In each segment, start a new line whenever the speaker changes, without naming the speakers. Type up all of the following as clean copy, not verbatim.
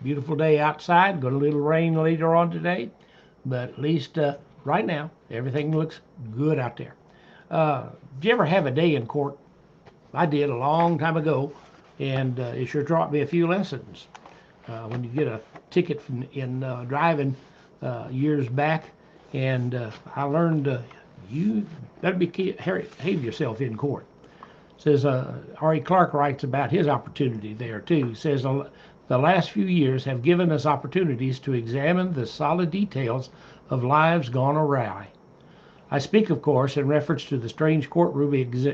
Beautiful day outside. Got a little rain later on today, but at least right now everything looks good out there. Did you ever have a day in court? I did a long time ago, and it sure taught me a few lessons. When you get a ticket in driving years back, and I learned you better behave yourself in court. Says R.E. Clark writes about his opportunity there too. He says the last few years have given us opportunities to examine the solid details of lives gone awry. I speak, of course, in reference to the strange courtroom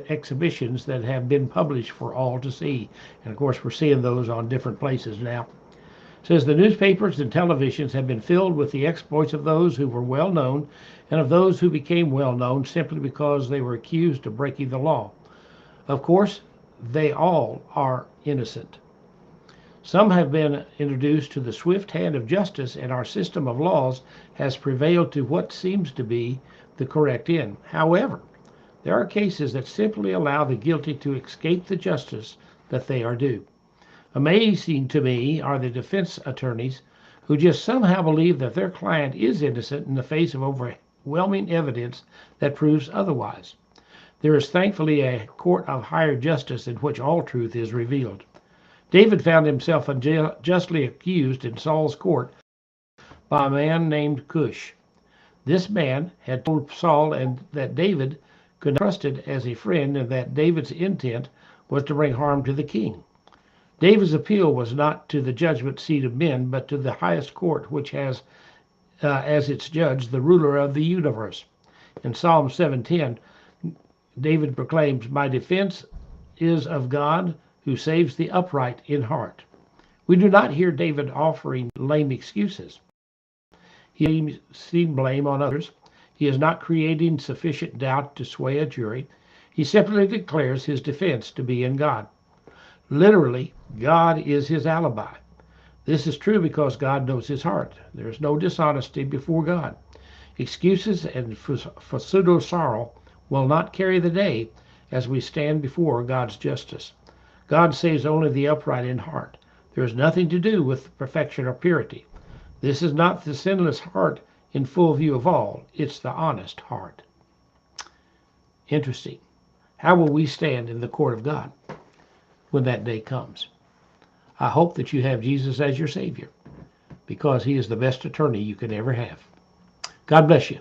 exhibitions that have been published for all to see. And of course, we're seeing those on different places now. It says the newspapers and televisions have been filled with the exploits of those who were well known and of those who became well known simply because they were accused of breaking the law. Of course, they all are innocent. Some have been introduced to the swift hand of justice, and our system of laws has prevailed to what seems to be the correct end. However, there are cases that simply allow the guilty to escape the justice that they are due. Amazing to me are the defense attorneys who just somehow believe that their client is innocent in the face of overwhelming evidence that proves otherwise. There is thankfully a court of higher justice in which all truth is revealed. David found himself unjustly accused in Saul's court by a man named Cush. This man had told Saul that David could not be trusted as a friend, and that David's intent was to bring harm to the king. David's appeal was not to the judgment seat of men, but to the highest court, which has as its judge the ruler of the universe. In Psalm 7:10, David proclaims, "My defense is of God, who saves the upright in heart." We do not hear David offering lame excuses. He seems blame on others. He is not creating sufficient doubt to sway a jury. He simply declares his defense to be in God. Literally, God is his alibi. This is true because God knows his heart. There is no dishonesty before God. Excuses and pseudo sorrow will not carry the day as we stand before God's justice. God saves only the upright in heart. There is nothing to do with perfection or purity. This is not the sinless heart in full view of all. It's the honest heart. Interesting. How will we stand in the court of God when that day comes? I hope that you have Jesus as your Savior, because he is the best attorney you could ever have. God bless you.